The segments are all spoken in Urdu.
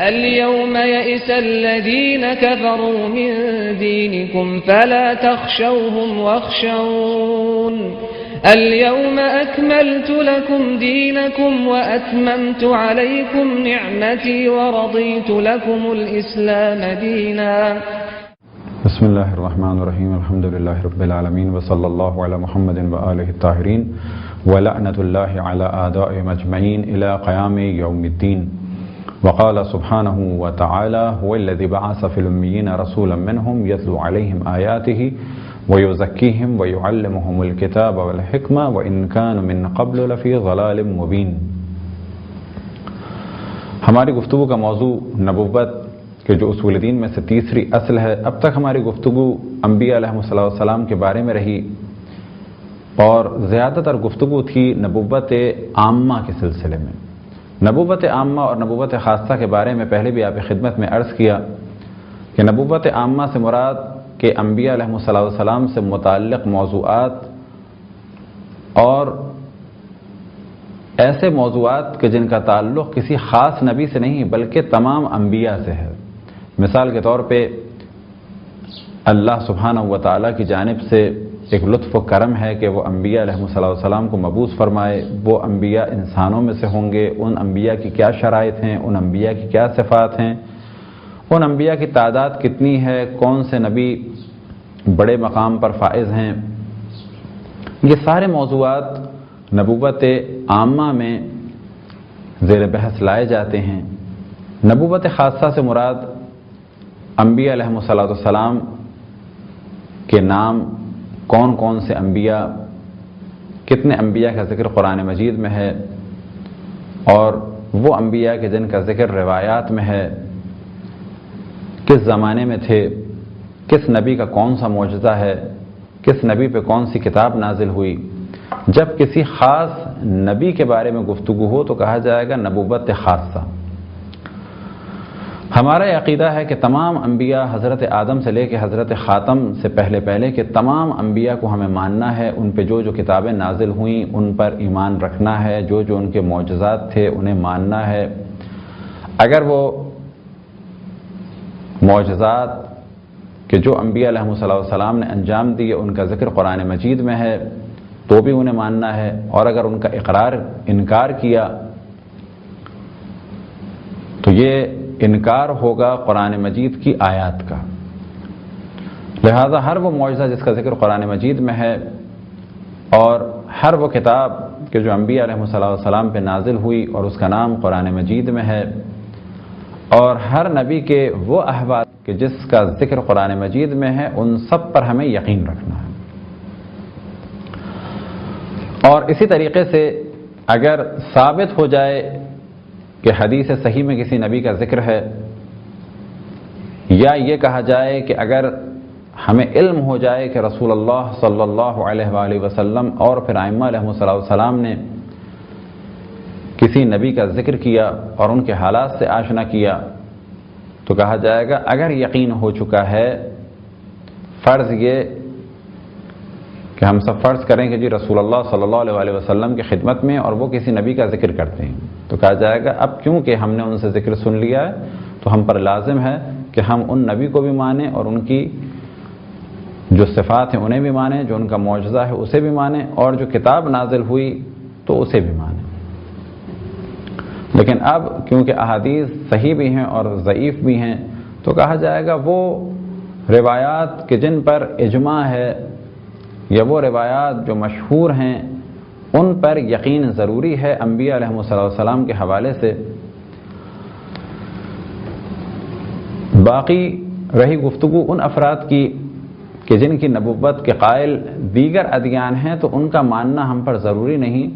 اليوم يئس الذين كفروا من دينكم فلا تخشوهم واخشون اليوم أكملت لكم دينكم وأتممت عليكم نعمتي ورضيت لكم الإسلام دينا. بسم الله الرحمن الرحيم. الحمد لله رب العالمين وصلى الله على محمد وآله الطاهرين ولعنة الله على أعدائهم أجمعين إلى قيام يوم الدين. وقال سبحانه وتعالى هو الذي بعث في الأميين رسولا منهم يتلو عليهم آياته ويزكيهم ويعلمهم الكتاب والحكمة وإن كانوا من قبل لفي ضلال مبين. ہماری گفتگو کا موضوع نبوت کہ جو اصول دین میں سے تیسری اصل ہے. اب تک ہماری گفتگو انبیاء علیہ السلام کے بارے میں رہی اور زیادہ تر گفتگو تھی نبوت عامہ کے سلسلے میں. نبوت عامہ اور نبوت خاصہ کے بارے میں پہلے بھی آپ کی خدمت میں عرض کیا کہ نبوت عامہ سے مراد کہ انبیاء علیہ السلام سے متعلق موضوعات اور ایسے موضوعات کہ جن کا تعلق کسی خاص نبی سے نہیں بلکہ تمام انبیاء سے ہے. مثال کے طور پہ اللہ سبحانہ و تعالیٰ کی جانب سے ایک لطف و کرم ہے کہ وہ انبیاء علیہ السلام کو مبعوث فرمائے. وہ انبیاء انسانوں میں سے ہوں گے. ان انبیاء کی کیا شرائط ہیں, ان انبیاء کی کیا صفات ہیں, ان انبیاء کی تعداد کتنی ہے, کون سے نبی بڑے مقام پر فائز ہیں. یہ سارے موضوعات نبوت عامہ میں زیر بحث لائے جاتے ہیں. نبوت خاصہ سے مراد انبیاء علیہ السلام کے نام, کون کون سے انبیاء, کتنے انبیاء کا ذکر قرآن مجید میں ہے اور وہ انبیاء کے جن کا ذکر روایات میں ہے, کس زمانے میں تھے, کس نبی کا کون سا معجزہ ہے, کس نبی پہ کون سی کتاب نازل ہوئی. جب کسی خاص نبی کے بارے میں گفتگو ہو تو کہا جائے گا نبوت خاصہ. ہمارا یہ عقیدہ ہے کہ تمام انبیاء حضرت آدم سے لے کے حضرت خاتم سے پہلے کہ تمام انبیاء کو ہمیں ماننا ہے. ان پہ جو جو کتابیں نازل ہوئیں ان پر ایمان رکھنا ہے. جو جو ان کے معجزات تھے انہیں ماننا ہے. اگر وہ معجزات کہ جو انبیاء علیہ السلام نے انجام دیے ان کا ذکر قرآن مجید میں ہے تو بھی انہیں ماننا ہے. اور اگر ان کا انکار کیا تو یہ انکار ہوگا قرآن مجید کی آیات کا. لہذا ہر وہ معجزہ جس کا ذکر قرآن مجید میں ہے اور ہر وہ کتاب کہ جو انبیاء علیہ السلام پہ نازل ہوئی اور اس کا نام قرآن مجید میں ہے, اور ہر نبی کے وہ احوال کہ جس کا ذکر قرآن مجید میں ہے, ان سب پر ہمیں یقین رکھنا ہے. اور اسی طریقے سے اگر ثابت ہو جائے کہ حدیث صحیح میں کسی نبی کا ذکر ہے, یا یہ کہا جائے کہ اگر ہمیں علم ہو جائے کہ رسول اللہ صلی اللہ علیہ وآلہ وسلم اور پھر ائمہ علیہ السلام نے کسی نبی کا ذکر کیا اور ان کے حالات سے آشنا کیا تو کہا جائے گا اگر یقین ہو چکا ہے, فرض یہ کہ ہم سب فرض کریں کہ جی رسول اللہ صلی اللہ علیہ وسلم کی خدمت میں اور وہ کسی نبی کا ذکر کرتے ہیں, تو کہا جائے گا اب کیونکہ ہم نے ان سے ذکر سن لیا ہے تو ہم پر لازم ہے کہ ہم ان نبی کو بھی مانیں اور ان کی جو صفات ہیں انہیں بھی مانیں, جو ان کا معجزہ ہے اسے بھی مانیں, اور جو کتاب نازل ہوئی تو اسے بھی مانیں. لیکن اب کیونکہ احادیث صحیح بھی ہیں اور ضعیف بھی ہیں تو کہا جائے گا وہ روایات کہ جن پر اجماع ہے یا وہ روایات جو مشہور ہیں ان پر یقین ضروری ہے انبیاء علیہ السلام کے حوالے سے. باقی رہی گفتگو ان افراد کی کہ جن کی نبوت کے قائل دیگر ادیان ہیں تو ان کا ماننا ہم پر ضروری نہیں.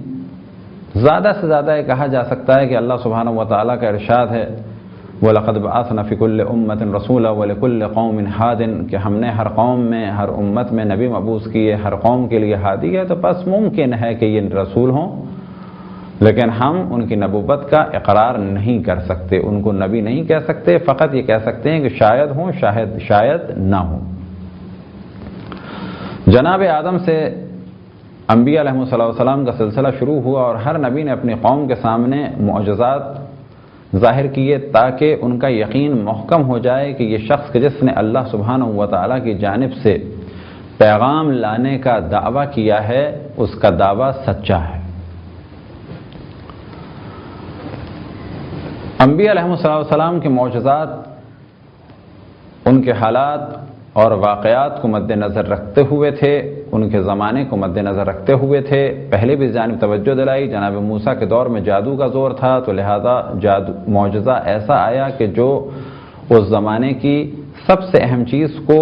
زیادہ سے زیادہ یہ کہا جا سکتا ہے کہ اللہ سبحانہ و تعالیٰ کا ارشاد ہے وَلَقَدْ بَعَثْنَا فِي كُلِّ أُمَّةٍ رَسُولًا وَلِكُلِّ قَوْمٍ هَادٍ کہ ہم نے ہر قوم میں, ہر امت میں نبی مبعوث کیے, ہر قوم کے لیے ہادی ہے. تو بس ممکن ہے کہ یہ رسول ہوں لیکن ہم ان کی نبوت کا اقرار نہیں کر سکتے, ان کو نبی نہیں کہہ سکتے, فقط یہ کہہ سکتے ہیں کہ شاید ہوں شاید نہ ہوں. جناب آدم سے انبیاء علیہ السلام کا سلسلہ شروع ہوا اور ہر نبی نے اپنی قوم کے سامنے معجزات ظاہر کیے تاکہ ان کا یقین محکم ہو جائے کہ یہ شخص جس نے اللہ سبحانہ و تعالیٰ کی جانب سے پیغام لانے کا دعویٰ کیا ہے اس کا دعویٰ سچا ہے۔ انبیاء علیہ السلام کے معجزات ان کے حالات اور واقعات کو مد نظر رکھتے ہوئے تھے، ان کے زمانے کو مد نظر رکھتے ہوئے تھے۔ پہلے بھی جانب توجہ دلائی، جناب موسیٰ کے دور میں جادو کا زور تھا، تو لہذا معجزہ ایسا آیا کہ جو اس زمانے کی سب سے اہم چیز کو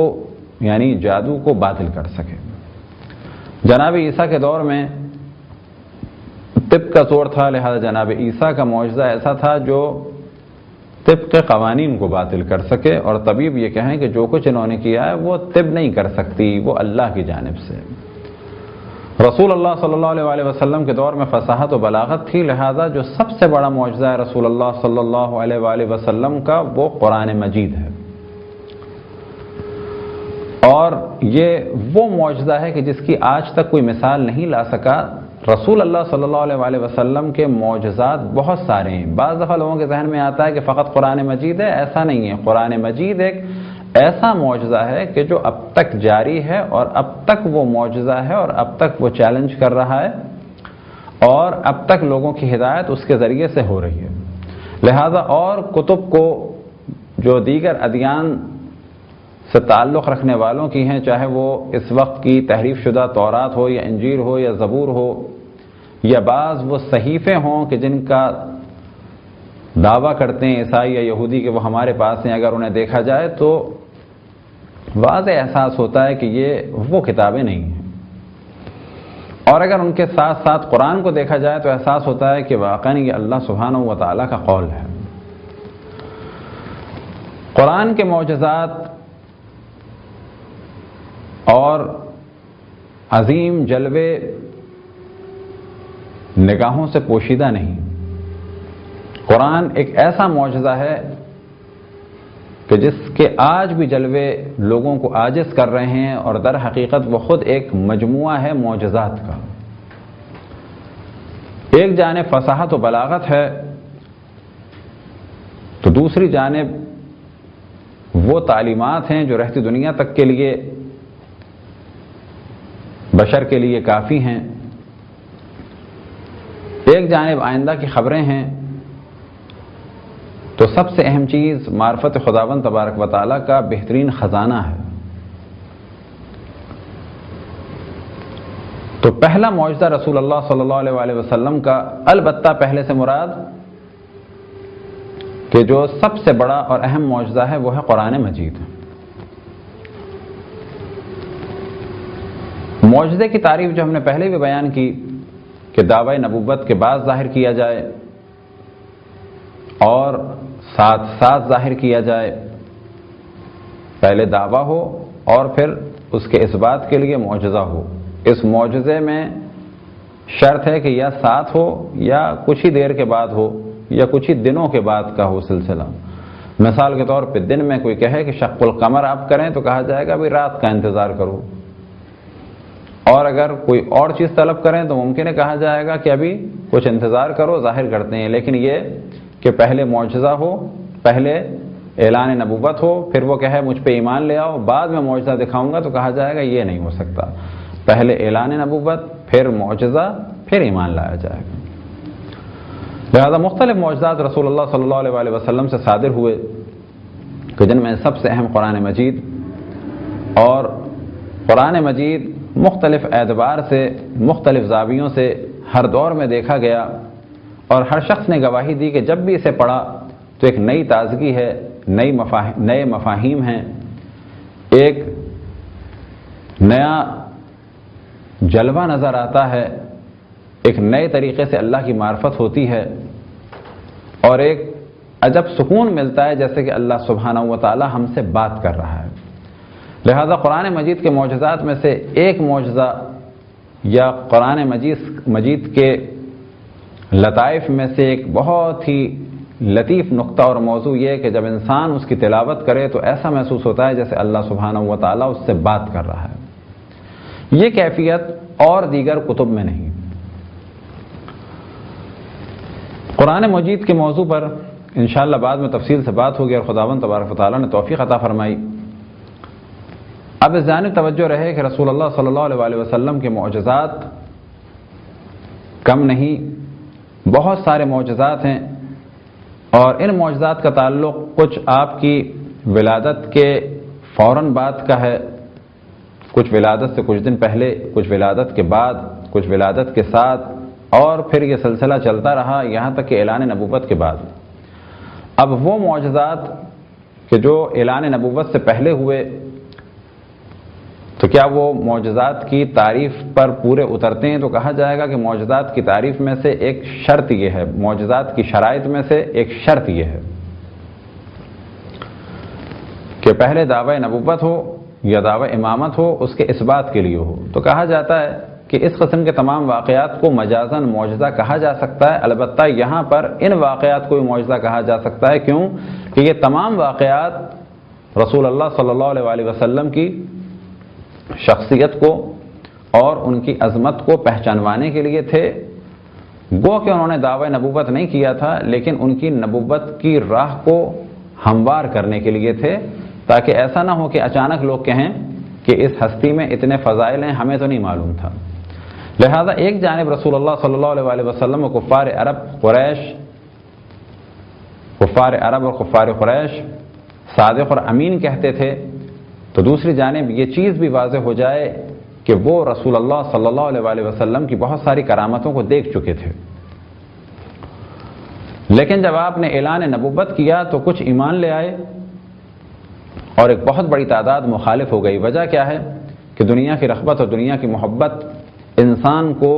یعنی جادو کو باطل کر سکے۔ جناب عیسیٰ کے دور میں طب کا زور تھا، لہذا جناب عیسیٰ کا معجزہ ایسا تھا جو طب کے قوانین کو باطل کر سکے، اور طبیب یہ کہیں کہ جو کچھ انہوں نے کیا ہے وہ طب نہیں کر سکتی، وہ اللہ کی جانب سے۔ رسول اللہ صلی اللہ علیہ وسلم کے دور میں فصاحت و بلاغت تھی، لہذا جو سب سے بڑا معجزہ ہے رسول اللہ صلی اللہ علیہ وسلم کا وہ قرآن مجید ہے، اور یہ وہ معجزہ ہے کہ جس کی آج تک کوئی مثال نہیں لا سکا۔ رسول اللہ صلی اللہ علیہ وسلم کے معجزات بہت سارے ہیں۔ بعض دفعہ لوگوں کے ذہن میں آتا ہے کہ فقط قرآن مجید ہے، ایسا نہیں ہے۔ قرآن مجید ایک ایسا معجزہ ہے کہ جو اب تک جاری ہے، اور اب تک وہ معجزہ ہے، اور اب تک وہ چیلنج کر رہا ہے، اور اب تک لوگوں کی ہدایت اس کے ذریعے سے ہو رہی ہے۔ لہذا اور کتب کو جو دیگر ادیان سے تعلق رکھنے والوں کی ہیں، چاہے وہ اس وقت کی تحریف شدہ تورات ہو یا انجیل ہو یا زبور ہو، یا بعض وہ صحیفے ہوں کہ جن کا دعویٰ کرتے ہیں عیسائی یا یہودی کہ وہ ہمارے پاس ہیں، اگر انہیں دیکھا جائے تو واضح احساس ہوتا ہے کہ یہ وہ کتابیں نہیں ہیں، اور اگر ان کے ساتھ ساتھ قرآن کو دیکھا جائے تو احساس ہوتا ہے کہ واقعاً یہ اللہ سبحانہ و تعالیٰ کا قول ہے۔ قرآن کے معجزات اور عظیم جلوے نگاہوں سے پوشیدہ نہیں۔ قرآن ایک ایسا معجزہ ہے کہ جس کے آج بھی جلوے لوگوں کو عاجز کر رہے ہیں، اور در حقیقت وہ خود ایک مجموعہ ہے معجزات کا۔ ایک جانب فصاحت و بلاغت ہے، تو دوسری جانب وہ تعلیمات ہیں جو رہتی دنیا تک کے لیے بشر کے لیے کافی ہیں۔ ایک جانب آئندہ کی خبریں ہیں، تو سب سے اہم چیز معرفت خداوند تبارک و تعالیٰ کا بہترین خزانہ ہے۔ تو پہلا معجزہ رسول اللہ صلی اللہ علیہ وسلم کا، البتہ پہلے سے مراد کہ جو سب سے بڑا اور اہم معجزہ ہے وہ ہے قرآن مجید۔ معجزے کی تعریف جو ہم نے پہلے بھی بیان کی کہ دعوی نبوت کے بعد ظاہر کیا جائے اور ساتھ ساتھ ظاہر کیا جائے، پہلے دعویٰ ہو اور پھر اس کے اثبات کے لیے معجزہ ہو۔ اس معجزے میں شرط ہے کہ یا ساتھ ہو یا کچھ ہی دیر کے بعد ہو یا کچھ ہی دنوں کے بعد کا ہو سلسلہ۔ مثال کے طور پہ دن میں کوئی کہے کہ شق القمر آپ کریں تو کہا جائے گا بھی رات کا انتظار کرو، اور اگر کوئی اور چیز طلب کریں تو ممکن ہے کہا جائے گا کہ ابھی کچھ انتظار کرو، ظاہر کرتے ہیں۔ لیکن یہ کہ پہلے معجزہ ہو، پہلے اعلان نبوت ہو، پھر وہ کہے مجھ پہ ایمان لے آؤ بعد میں معجزہ دکھاؤں گا، تو کہا جائے گا یہ نہیں ہو سکتا۔ پہلے اعلان نبوت، پھر معجزہ، پھر ایمان لایا جائے گا۔ لہذا مختلف معجزات رسول اللہ صلی اللہ علیہ وسلم سے صادر ہوئے کہ جن میں سب سے اہم قرآن مجید، اور قرآن مجید مختلف اعتبار سے مختلف زاویوں سے ہر دور میں دیکھا گیا، اور ہر شخص نے گواہی دی کہ جب بھی اسے پڑھا تو ایک نئی تازگی ہے، نئے مفاہیم ہیں، ایک نیا جلوہ نظر آتا ہے، ایک نئے طریقے سے اللہ کی معرفت ہوتی ہے، اور ایک عجب سکون ملتا ہے جیسے کہ اللہ سبحانہ و تعالی ہم سے بات کر رہا ہے۔ لہذا قرآن مجید کے معجزات میں سے ایک معجزہ یا قرآن مجید کے لطائف میں سے ایک بہت ہی لطیف نقطہ اور موضوع یہ کہ جب انسان اس کی تلاوت کرے تو ایسا محسوس ہوتا ہے جیسے اللہ سبحانہ و تعالی اس سے بات کر رہا ہے۔ یہ کیفیت اور دیگر کتب میں نہیں۔ قرآن مجید کے موضوع پر انشاءاللہ بعد میں تفصیل سے بات ہوگی اور خداوند تبارک و تعالیٰ نے توفیق عطا فرمائی۔ اب اس جانب توجہ رہے کہ رسول اللہ صلی اللہ علیہ وسلم کے معجزات کم نہیں، بہت سارے معجزات ہیں، اور ان معجزات کا تعلق کچھ آپ کی ولادت کے فوراً بعد کا ہے، کچھ ولادت سے کچھ دن پہلے، کچھ ولادت کے بعد، کچھ ولادت کے ساتھ، اور پھر یہ سلسلہ چلتا رہا یہاں تک کہ اعلان نبوت کے بعد۔ اب وہ معجزات کہ جو اعلان نبوت سے پہلے ہوئے، تو کیا وہ معجزات کی تعریف پر پورے اترتے ہیں؟ تو کہا جائے گا کہ معجزات کی تعریف میں سے ایک شرط یہ ہے، معجزات کی شرائط میں سے ایک شرط یہ ہے کہ پہلے دعوی نبوت ہو یا دعوی امامت ہو، اس کے اس بات کے لیے ہو۔ تو کہا جاتا ہے کہ اس قسم کے تمام واقعات کو مجازاً معجزہ کہا جا سکتا ہے، البتہ یہاں پر ان واقعات کو معجزہ کہا جا سکتا ہے۔ کیوں؟ کہ یہ تمام واقعات رسول اللہ صلی اللہ علیہ وسلم کی شخصیت کو اور ان کی عظمت کو پہچانوانے کے لیے تھے۔ گو کہ انہوں نے دعوی نبوت نہیں کیا تھا، لیکن ان کی نبوت کی راہ کو ہموار کرنے کے لیے تھے، تاکہ ایسا نہ ہو کہ اچانک لوگ کہیں کہ اس ہستی میں اتنے فضائل ہیں، ہمیں تو نہیں معلوم تھا۔ لہذا ایک جانب رسول اللہ صلی اللہ علیہ وسلم کو کفار عرب اور کفار قریش صادق اور امین کہتے تھے، تو دوسری جانب یہ چیز بھی واضح ہو جائے کہ وہ رسول اللہ صلی اللہ علیہ وسلم کی بہت ساری کرامتوں کو دیکھ چکے تھے، لیکن جب آپ نے اعلان نبوت کیا تو کچھ ایمان لے آئے اور ایک بہت بڑی تعداد مخالف ہو گئی۔ وجہ کیا ہے؟ کہ دنیا کی رغبت اور دنیا کی محبت انسان کو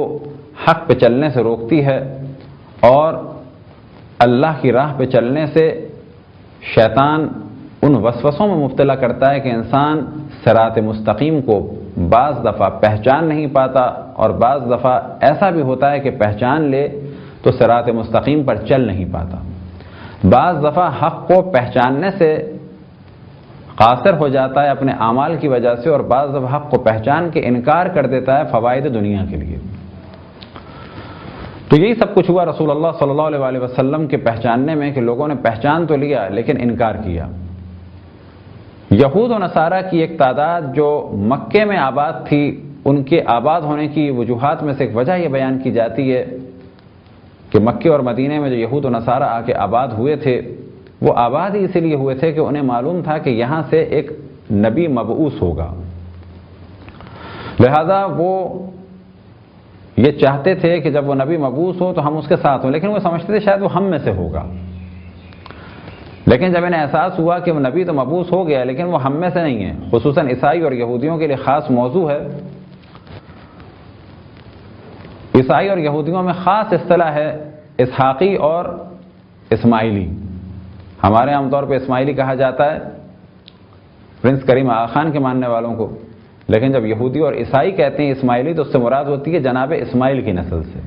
حق پہ چلنے سے روکتی ہے، اور اللہ کی راہ پہ چلنے سے شیطان ان وسوسوں میں مبتلا کرتا ہے کہ انسان صراط مستقیم کو بعض دفعہ پہچان نہیں پاتا، اور بعض دفعہ ایسا بھی ہوتا ہے کہ پہچان لے تو صراط مستقیم پر چل نہیں پاتا۔ بعض دفعہ حق کو پہچاننے سے قاصر ہو جاتا ہے اپنے اعمال کی وجہ سے، اور بعض دفعہ حق کو پہچان کے انکار کر دیتا ہے فوائد دنیا کے لیے۔ تو یہی سب کچھ ہوا رسول اللہ صلی اللہ علیہ وسلم کے پہچاننے میں، کہ لوگوں نے پہچان تو لیا لیکن انکار کیا۔ یہود و نصارہ کی ایک تعداد جو مکے میں آباد تھی، ان کے آباد ہونے کی وجوہات میں سے ایک وجہ یہ بیان کی جاتی ہے کہ مکے اور مدینے میں جو یہود و نصارہ آ کے آباد ہوئے تھے، وہ آباد ہی اسی لیے ہوئے تھے کہ انہیں معلوم تھا کہ یہاں سے ایک نبی مبعوث ہوگا، لہذا وہ یہ چاہتے تھے کہ جب وہ نبی مبعوث ہو تو ہم اس کے ساتھ ہوں، لیکن وہ سمجھتے تھے شاید وہ ہم میں سے ہوگا۔ لیکن جب انہیں احساس ہوا کہ وہ نبی تو مبعوث ہو گیا لیکن وہ ہم میں سے نہیں ہے، خصوصاً عیسائی اور یہودیوں کے لیے خاص موضوع ہے۔ عیسائی اور یہودیوں میں خاص اصطلاح ہے اسحاقی اور اسماعیلی۔ ہمارے عام طور پہ اسماعیلی کہا جاتا ہے پرنس کریم آغا خان کے ماننے والوں کو، لیکن جب یہودی اور عیسائی کہتے ہیں اسماعیلی تو اس سے مراد ہوتی ہے جناب اسماعیل کی نسل سے۔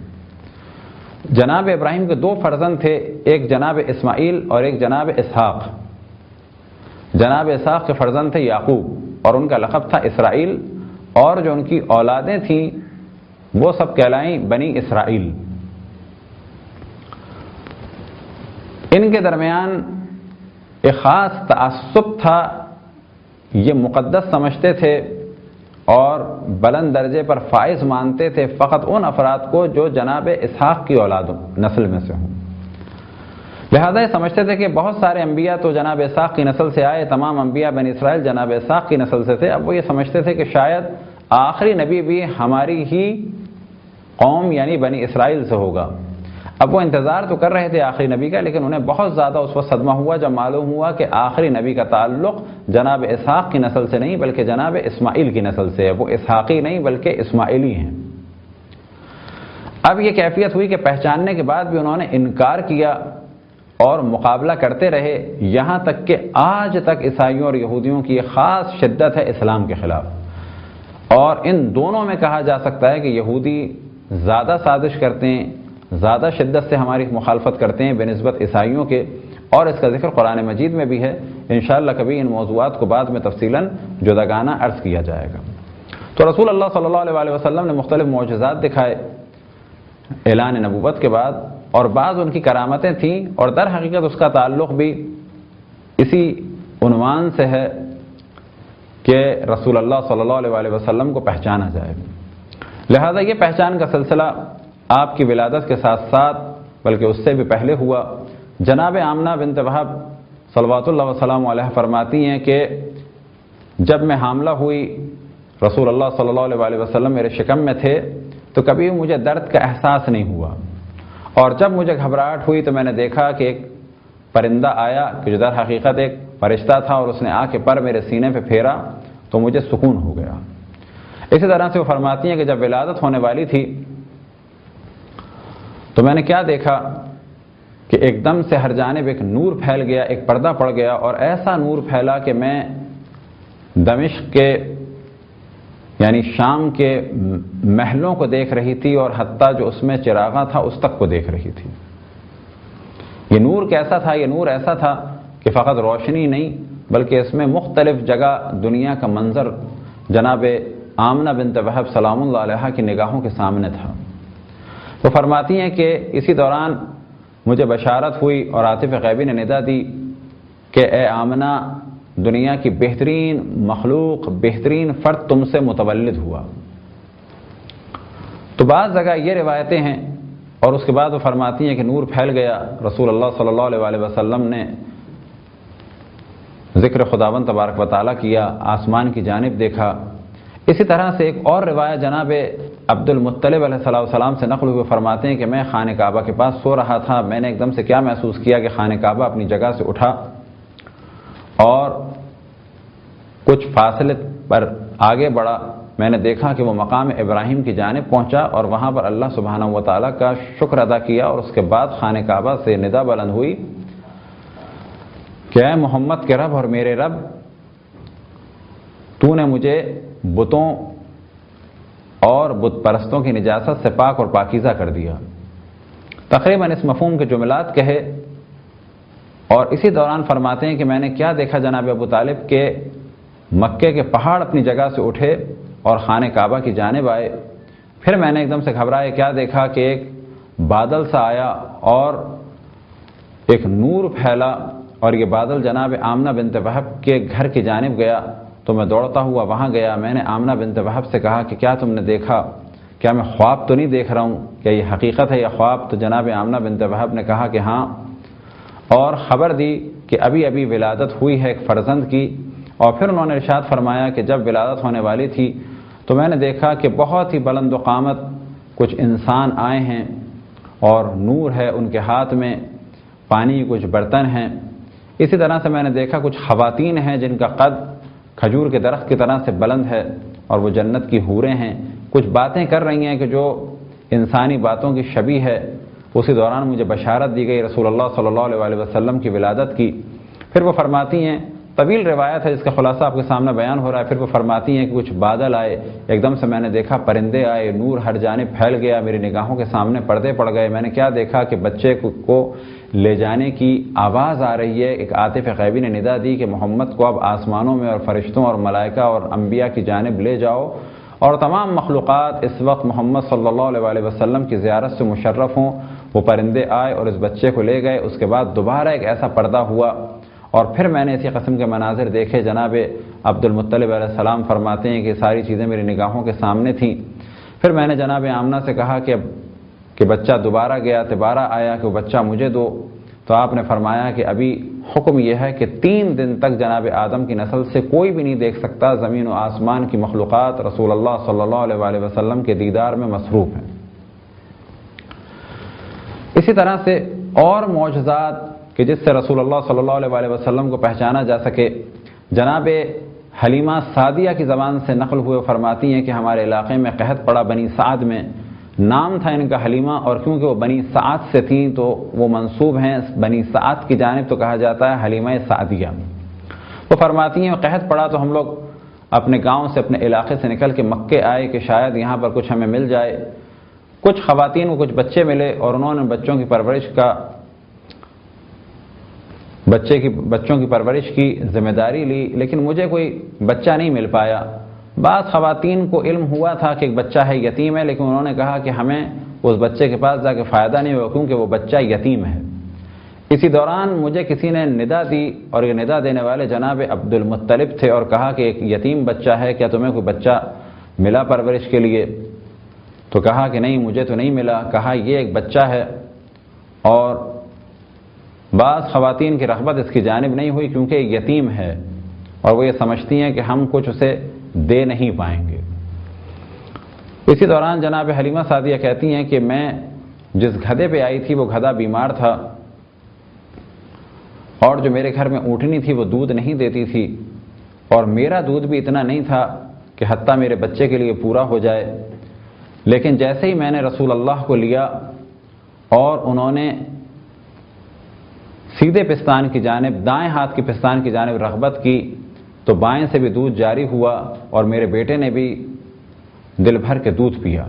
جناب ابراہیم کے دو فرزند تھے، ایک جناب اسماعیل اور ایک جناب اسحاق۔ جناب اسحاق کے فرزند تھے یعقوب، اور ان کا لقب تھا اسرائیل، اور جو ان کی اولادیں تھیں وہ سب کہلائیں بنی اسرائیل۔ ان کے درمیان ایک خاص تعصب تھا، یہ مقدس سمجھتے تھے اور بلند درجے پر فائز مانتے تھے فقط ان افراد کو جو جناب اسحاق کی اولاد نسل میں سے ہوں۔ لہذا یہ سمجھتے تھے کہ بہت سارے انبیاء تو جناب اسحاق کی نسل سے آئے، تمام انبیاء بنی اسرائیل جناب اسحاق کی نسل سے تھے۔ اب وہ یہ سمجھتے تھے کہ شاید آخری نبی بھی ہماری ہی قوم یعنی بنی اسرائیل سے ہوگا۔ اب وہ انتظار تو کر رہے تھے آخری نبی کا، لیکن انہیں بہت زیادہ اس وقت صدمہ ہوا جب معلوم ہوا کہ آخری نبی کا تعلق جناب اسحاق کی نسل سے نہیں بلکہ جناب اسماعیل کی نسل سے ہے۔ وہ اسحاقی نہیں بلکہ اسماعیلی ہیں۔ اب یہ کیفیت ہوئی کہ پہچاننے کے بعد بھی انہوں نے انکار کیا اور مقابلہ کرتے رہے، یہاں تک کہ آج تک عیسائیوں اور یہودیوں کی خاص شدت ہے اسلام کے خلاف۔ اور ان دونوں میں کہا جا سکتا ہے کہ یہودی زیادہ سازش کرتے ہیں، زیادہ شدت سے ہماری مخالفت کرتے ہیں بنسبت عیسائیوں کے، اور اس کا ذکر قرآن مجید میں بھی ہے۔ انشاءاللہ کبھی ان موضوعات کو بعد میں تفصیلاً جداگانہ عرض کیا جائے گا۔ تو رسول اللہ صلی اللہ علیہ وسلم نے مختلف معجزات دکھائے اعلان نبوت کے بعد، اور بعض ان کی کرامتیں تھیں، اور در حقیقت اس کا تعلق بھی اسی عنوان سے ہے کہ رسول اللہ صلی اللہ علیہ وسلم کو پہچانا جائے۔ لہذا یہ پہچان کا سلسلہ آپ کی ولادت کے ساتھ ساتھ بلکہ اس سے بھی پہلے ہوا۔ جناب آمنہ بنت وہب صلوات اللہ وسلم علیہ فرماتی ہیں کہ جب میں حاملہ ہوئی، رسول اللہ صلی اللہ علیہ وسلم میرے شکم میں تھے، تو کبھی مجھے درد کا احساس نہیں ہوا، اور جب مجھے گھبراہٹ ہوئی تو میں نے دیکھا کہ ایک پرندہ آیا کہ جو در حقیقت ایک فرشتہ تھا، اور اس نے آ کے پر میرے سینے پہ پھیرا تو مجھے سکون ہو گیا۔ اسی طرح سے وہ فرماتی ہیں کہ جب ولادت ہونے والی تھی تو میں نے کیا دیکھا کہ ایک دم سے ہر جانب ایک نور پھیل گیا، ایک پردہ پڑ گیا، اور ایسا نور پھیلا کہ میں دمشق کے یعنی شام کے محلوں کو دیکھ رہی تھی، اور حتیٰ جو اس میں چراغاں تھا اس تک کو دیکھ رہی تھی۔ یہ نور کیسا تھا؟ یہ نور ایسا تھا کہ فقط روشنی نہیں بلکہ اس میں مختلف جگہ دنیا کا منظر جناب آمنہ بنت وہب سلام اللہ علیہ کی نگاہوں کے سامنے تھا۔ وہ فرماتی ہیں کہ اسی دوران مجھے بشارت ہوئی اور عاطف غیبی نے ندا دی کہ اے آمنہ، دنیا کی بہترین مخلوق، بہترین فرد تم سے متولد ہوا۔ تو بعض جگہ یہ روایتیں ہیں، اور اس کے بعد وہ فرماتی ہیں کہ نور پھیل گیا، رسول اللہ صلی اللہ علیہ وسلم نے ذکر خداوند تبارک و تعالیٰ کیا، آسمان کی جانب دیکھا۔ اسی طرح سے ایک اور روایت جناب عبد المطلب علیہ السلام سے نقل ہوئے، فرماتے ہیں کہ میں خانہ کعبہ کے پاس سو رہا تھا، میں نے ایک دم سے کیا محسوس کیا کہ خانہ کعبہ اپنی جگہ سے اٹھا اور کچھ فاصلے پر آگے بڑھا۔ میں نے دیکھا کہ وہ مقام ابراہیم کی جانب پہنچا، اور وہاں پر اللہ سبحانہ و تعالیٰ کا شکر ادا کیا، اور اس کے بعد خانہ کعبہ سے ندا بلند ہوئی کہ اے محمد کے رب اور میرے رب، تو نے مجھے بتوں اور بت پرستوں کی نجاست سے پاک اور پاکیزہ کر دیا۔ تقریباً اس مفہوم کے جملات کہے، اور اسی دوران فرماتے ہیں کہ میں نے کیا دیکھا جناب ابو طالب کہ مکے کے پہاڑ اپنی جگہ سے اٹھے اور خانہ کعبہ کی جانب آئے۔ پھر میں نے ایک دم سے گھبرائے کیا دیکھا کہ ایک بادل سا آیا اور ایک نور پھیلا، اور یہ بادل جناب آمنہ بنت وہب کے گھر کی جانب گیا۔ تو میں دوڑتا ہوا وہاں گیا، میں نے آمنہ بنت وہب سے کہا کہ کیا تم نے دیکھا؟ کیا میں خواب تو نہیں دیکھ رہا ہوں؟ کیا یہ حقیقت ہے یا خواب؟ تو جناب آمنہ بنت وہب نے کہا کہ ہاں، اور خبر دی کہ ابھی ابھی ولادت ہوئی ہے ایک فرزند کی۔ اور پھر انہوں نے ارشاد فرمایا کہ جب ولادت ہونے والی تھی تو میں نے دیکھا کہ بہت ہی بلند و قامت کچھ انسان آئے ہیں، اور نور ہے ان کے ہاتھ میں، پانی کے کچھ برتن ہیں۔ اسی طرح سے میں نے دیکھا کچھ خواتین ہیں جن کا قد کھجور کے درخت کی طرح سے بلند ہے، اور وہ جنت کی حوریں ہیں، کچھ باتیں کر رہی ہیں کہ جو انسانی باتوں کی شبیہ ہے۔ اسی دوران مجھے بشارت دی گئی رسول اللہ صلی اللہ علیہ وسلم کی ولادت کی۔ پھر وہ فرماتی ہیں، طویل روایت ہے جس کا خلاصہ آپ کے سامنے بیان ہو رہا ہے، پھر وہ فرماتی ہیں کہ کچھ بادل آئے، ایک دم سے میں نے دیکھا پرندے آئے، نور ہر جانب پھیل گیا، میری نگاہوں کے سامنے پردے پڑ گئے۔ میں نے کیا دیکھا کہ بچے کو لے جانے کی آواز آ رہی ہے۔ ایک عاطف غیبی نے ندا دی کہ محمد کو اب آسمانوں میں اور فرشتوں اور ملائکہ اور انبیاء کی جانب لے جاؤ، اور تمام مخلوقات اس وقت محمد صلی اللہ علیہ وسلم کی زیارت سے مشرف ہوں۔ وہ پرندے آئے اور اس بچے کو لے گئے۔ اس کے بعد دوبارہ ایک ایسا پردہ ہوا، اور پھر میں نے اسی قسم کے مناظر دیکھے۔ جناب عبد المطلب علیہ السلام فرماتے ہیں کہ ساری چیزیں میری نگاہوں کے سامنے تھیں۔ پھر میں نے جناب آمنہ سے کہا کہ بچہ دوبارہ گیا، دوبارہ آیا کہ وہ بچہ مجھے دو۔ تو آپ نے فرمایا کہ ابھی حکم یہ ہے کہ 3 دن تک جناب آدم کی نسل سے کوئی بھی نہیں دیکھ سکتا، زمین و آسمان کی مخلوقات رسول اللہ صلی اللہ علیہ وسلم کے دیدار میں مصروف ہیں۔ اسی طرح سے اور معجزات کہ جس سے رسول اللہ صلی اللہ علیہ وسلم کو پہچانا جا سکے، جناب حلیمہ سعدیہ کی زبان سے نقل ہوئے، فرماتی ہیں کہ ہمارے علاقے میں قحط پڑا بنی سعد میں، نام تھا ان کا حلیمہ، اور کیونکہ وہ بنی سعد سے تھیں تو وہ منسوب ہیں بنی سعد کی جانب، تو کہا جاتا ہے حلیمہ سعدیہ۔ وہ فرماتی ہیں قحط پڑا تو ہم لوگ اپنے گاؤں سے، اپنے علاقے سے نکل کے مکے آئے کہ شاید یہاں پر کچھ ہمیں مل جائے۔ کچھ خواتین کو کچھ بچے ملے، اور انہوں نے بچوں کی پرورش کی ذمہ داری لی، لیکن مجھے کوئی بچہ نہیں مل پایا۔ بعض خواتین کو علم ہوا تھا کہ ایک بچہ ہے، یتیم ہے، لیکن انہوں نے کہا کہ ہمیں اس بچے کے پاس جا کے فائدہ نہیں ہوگا، کیونکہ وہ بچہ یتیم ہے۔ اسی دوران مجھے کسی نے ندا دی، اور یہ ندا دینے والے جناب عبد المطلب تھے، اور کہا کہ ایک یتیم بچہ ہے، کیا تمہیں کوئی بچہ ملا پرورش کے لیے؟ تو کہا کہ نہیں، مجھے تو نہیں ملا۔ کہا یہ ایک بچہ ہے، اور بعض خواتین کی رغبت اس کی جانب نہیں ہوئی کیونکہ ایک یتیم ہے، اور وہ یہ سمجھتی ہیں کہ ہم کچھ اسے دے نہیں پائیں گے۔ اسی دوران جناب حلیمہ سعدیہ کہتی ہیں کہ میں جس گدھے پہ آئی تھی وہ گدھا بیمار تھا، اور جو میرے گھر میں اونٹنی تھی وہ دودھ نہیں دیتی تھی، اور میرا دودھ بھی اتنا نہیں تھا کہ حتیٰ میرے بچے کے لیے پورا ہو جائے۔ لیکن جیسے ہی میں نے رسول اللہ کو لیا اور انہوں نے سیدھے پستان کی جانب، دائیں ہاتھ کی پستان کی جانب رغبت کی، تو بائیں سے بھی دودھ جاری ہوا، اور میرے بیٹے نے بھی دل بھر کے دودھ پیا۔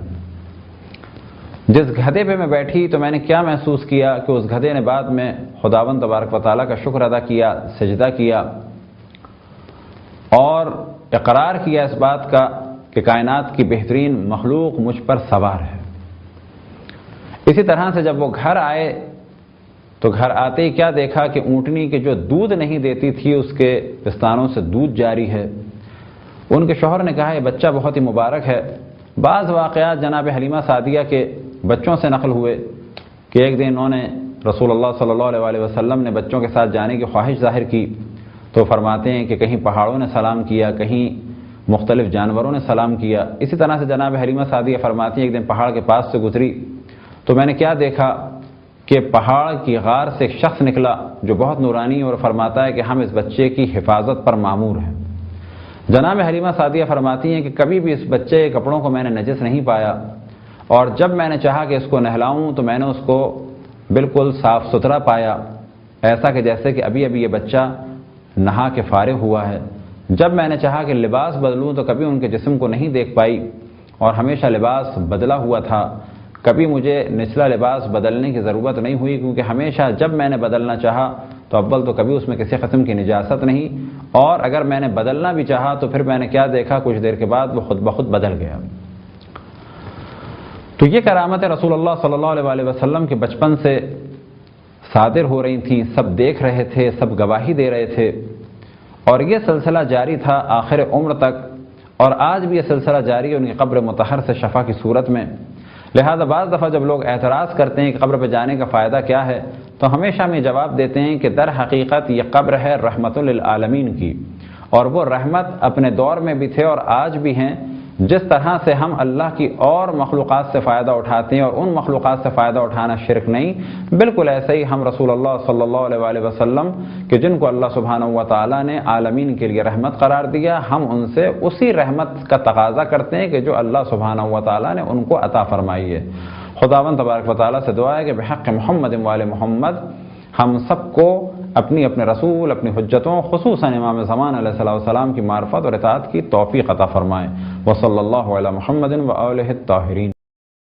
جس گدھے پہ میں بیٹھی تو میں نے کیا محسوس کیا کہ اس گدھے نے بعد میں خداوند تبارک و تعالیٰ کا شکر ادا کیا، سجدہ کیا، اور اقرار کیا اس بات کا کہ کائنات کی بہترین مخلوق مجھ پر سوار ہے۔ اسی طرح سے جب وہ گھر آئے تو گھر آتے ہی کیا دیکھا کہ اونٹنی کے جو دودھ نہیں دیتی تھی اس کے پستانوں سے دودھ جاری ہے۔ ان کے شوہر نے کہا یہ بچہ بہت ہی مبارک ہے۔ بعض واقعات جناب حلیمہ سعدیہ کے بچوں سے نقل ہوئے کہ ایک دن انہوں نے رسول اللہ صلی اللہ علیہ وسلم نے بچوں کے ساتھ جانے کی خواہش ظاہر کی، تو فرماتے ہیں کہ کہیں پہاڑوں نے سلام کیا، کہیں مختلف جانوروں نے سلام کیا۔ اسی طرح سے جناب حلیمہ سعدیہ فرماتی ہیں ایک دن پہاڑ کے پاس سے گزری تو میں نے کیا دیکھا کہ پہاڑ کی غار سے ایک شخص نکلا جو بہت نورانی، اور فرماتا ہے کہ ہم اس بچے کی حفاظت پر مامور ہیں۔ جناب حلیمہ سعدیہ فرماتی ہیں کہ کبھی بھی اس بچے کے کپڑوں کو میں نے نجس نہیں پایا، اور جب میں نے چاہا کہ اس کو نہلاؤں تو میں نے اس کو بالکل صاف ستھرا پایا، ایسا کہ جیسے کہ ابھی ابھی یہ بچہ نہا کے فارغ ہوا ہے۔ جب میں نے چاہا کہ لباس بدلوں تو کبھی ان کے جسم کو نہیں دیکھ پائی، اور ہمیشہ لباس بدلا ہوا تھا، کبھی مجھے نچلا لباس بدلنے کی ضرورت نہیں ہوئی، کیونکہ ہمیشہ جب میں نے بدلنا چاہا تو اول تو کبھی اس میں کسی قسم کی نجاست نہیں، اور اگر میں نے بدلنا بھی چاہا تو پھر میں نے کیا دیکھا کچھ دیر کے بعد وہ خود بخود بدل گیا۔ تو یہ کرامتیں رسول اللہ صلی اللہ علیہ وسلم کے بچپن سے صادر ہو رہی تھیں، سب دیکھ رہے تھے، سب گواہی دے رہے تھے، اور یہ سلسلہ جاری تھا آخر عمر تک، اور آج بھی یہ سلسلہ جاری ہے ان کی قبر مطہر سے شفا کی صورت میں۔ لہذا بعض دفعہ جب لوگ اعتراض کرتے ہیں کہ قبر پہ جانے کا فائدہ کیا ہے، تو ہمیشہ ہم یہ جواب دیتے ہیں کہ در حقیقت یہ قبر ہے رحمت للعالمین کی، اور وہ رحمت اپنے دور میں بھی تھے اور آج بھی ہیں۔ جس طرح سے ہم اللہ کی اور مخلوقات سے فائدہ اٹھاتے ہیں اور ان مخلوقات سے فائدہ اٹھانا شرک نہیں، بالکل ایسے ہی ہم رسول اللہ صلی اللہ علیہ وسلم کہ جن کو اللہ سبحانہ و تعالیٰ نے عالمین کے لیے رحمت قرار دیا، ہم ان سے اسی رحمت کا تقاضا کرتے ہیں کہ جو اللہ سبحانہ و تعالیٰ نے ان کو عطا فرمائی ہے۔ خداوند تبارک و تعالیٰ سے دعا ہے کہ بحق محمد وآل محمد ہم سب کو اپنے رسول، اپنی حجتوں، خصوصاً امام زمان علیہ السلام کی معرفت اور اطاعت کی توفیق عطا فرمائے۔ وصلی اللہ علی محمد وآلہ الطاہرین۔